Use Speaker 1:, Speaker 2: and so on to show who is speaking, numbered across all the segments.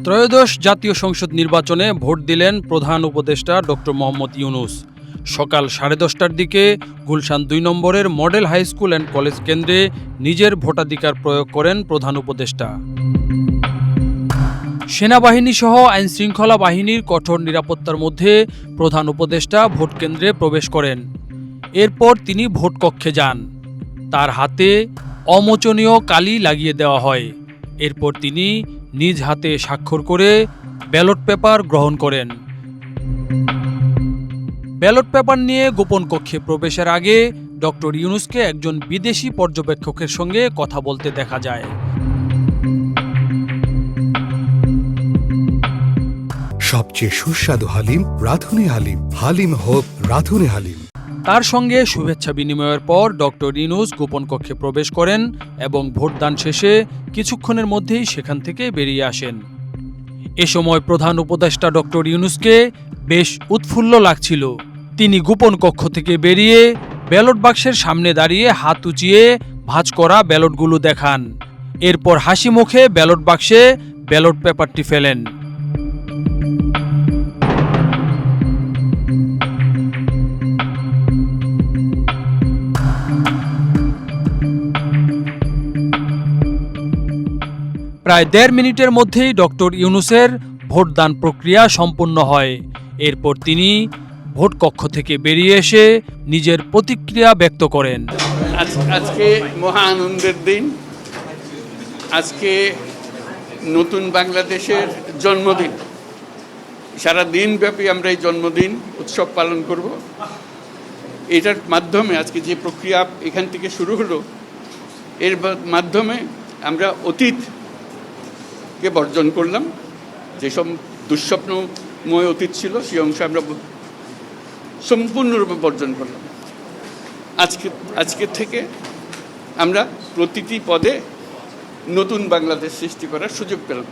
Speaker 1: ত্রয়োদশ জাতীয় সংসদ নির্বাচনে ভোট দিলেন প্রধান উপদেষ্টা ডক্টর মোহাম্মদ ইউনূস। সকাল 10:30টার দিকে গুলশান ২ নম্বরের model high school and college কেন্দ্রে নিজের ভোটাধিকার প্রয়োগ করেন প্রধান উপদেষ্টা। সেনাবাহিনী সহ আইনশৃঙ্খলা বাহিনীর কঠোর নিরাপত্তার মধ্যে প্রধান উপদেষ্টা ভোট কেন্দ্রে প্রবেশ করেন। এরপর তিনি ভোট কক্ষে যান। তার হাতে অমোচনীয় কালি লাগিয়ে দেওয়া হয়। এরপর তিনি নিজ হাতে স্বাক্ষর করে ব্যালট পেপার গ্রহণ করেন। ব্যালট পেপার নিয়ে গোপন কক্ষে প্রবেশের আগে ডক্টর ইউনূসকে একজন বিদেশি পর্যবেক্ষকের সঙ্গে কথা বলতে দেখা যায়।
Speaker 2: সবচেয়ে সুস্বাদু হালিম রাঁধুনি হালিম। হালিম হোক রাঁধুনি হালিম।
Speaker 1: তার সঙ্গে শুভেচ্ছা বিনিময়ের পর ডক্টর ইউনূস গোপন কক্ষে প্রবেশ করেন এবং ভোটদান শেষে কিছুক্ষণের মধ্যেই সেখান থেকে বেরিয়ে আসেন। এ সময় প্রধান উপদেষ্টা ডক্টর ইউনূসকে বেশ উৎফুল্ল লাগছিল। তিনি গোপন কক্ষ থেকে বেরিয়ে ব্যালট বাক্সের সামনে দাঁড়িয়ে হাত উঁচিয়ে ভাঁজ করা ব্যালটগুলো দেখান। এরপর হাসি মুখে ব্যালট বাক্সে ব্যালট পেপারটি ফেলেন। প্রায় ১.৫ মিনিটের মধ্যেই ডক্টর ইউনূসের ভোটদান প্রক্রিয়া সম্পন্ন হয়। এরপর তিনি ভোট কক্ষ থেকে বেরিয়ে এসে নিজের প্রতিক্রিয়া ব্যক্ত করেন।
Speaker 3: আজকে মহা আনন্দের দিন। আজকে নতুন বাংলাদেশের জন্মদিন। সারা দিনব্যাপী আমরা এই জন্মদিন উৎসব পালন করব। এটার মাধ্যমে আজকে যে প্রক্রিয়া এখান থেকে শুরু হলো, এর মাধ্যমে আমরা অতীতকে বর্জন করলাম। যেসব দুঃস্বপ্নময় অতীত ছিল সেই অংশ আমরা সম্পূর্ণরূপে বর্জন করলাম। আজকে থেকে আমরা প্রতিটি পদে নতুন বাংলাদেশ সৃষ্টি করার সুযোগ পেলাম।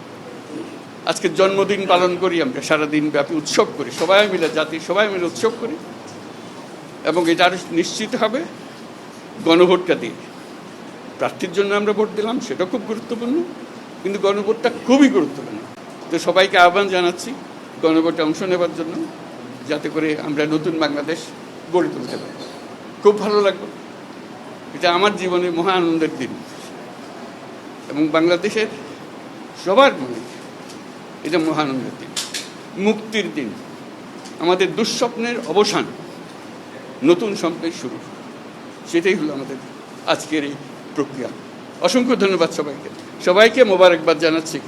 Speaker 3: আজকে জন্মদিন পালন করি, আমরা সারাদিন ব্যাপী উৎসব করি, সবাই মিলে জাতি সবাই মিলে উৎসব করি। এবং এটা আরও নিশ্চিত হবে গণভোটটা দিয়ে। প্রার্থীর জন্য আমরা ভোট দিলাম, সেটা খুব গুরুত্বপূর্ণ, কিন্তু গণভোটটা খুবই গুরুত্বপূর্ণ। তো সবাইকে আহ্বান জানাচ্ছি গণভোটে অংশ নেবার জন্য, যাতে করে আমরা নতুন বাংলাদেশ গড়ে তুলতে পারি। খুব ভালো লাগবে। এটা আমার জীবনের মহা আনন্দের দিন এবং বাংলাদেশের সবার মনে এটা মহা আনন্দের দিন, মুক্তির দিন, আমাদের দুঃস্বপ্নের অবসান, নতুন স্বপ্নের শুরু। সেটাই হলো আমাদের আজকের এই প্রক্রিয়া। অসংখ্য ধন্যবাদ সবাইকে। সবাইকে মোবারকবাদ জানাচ্ছি।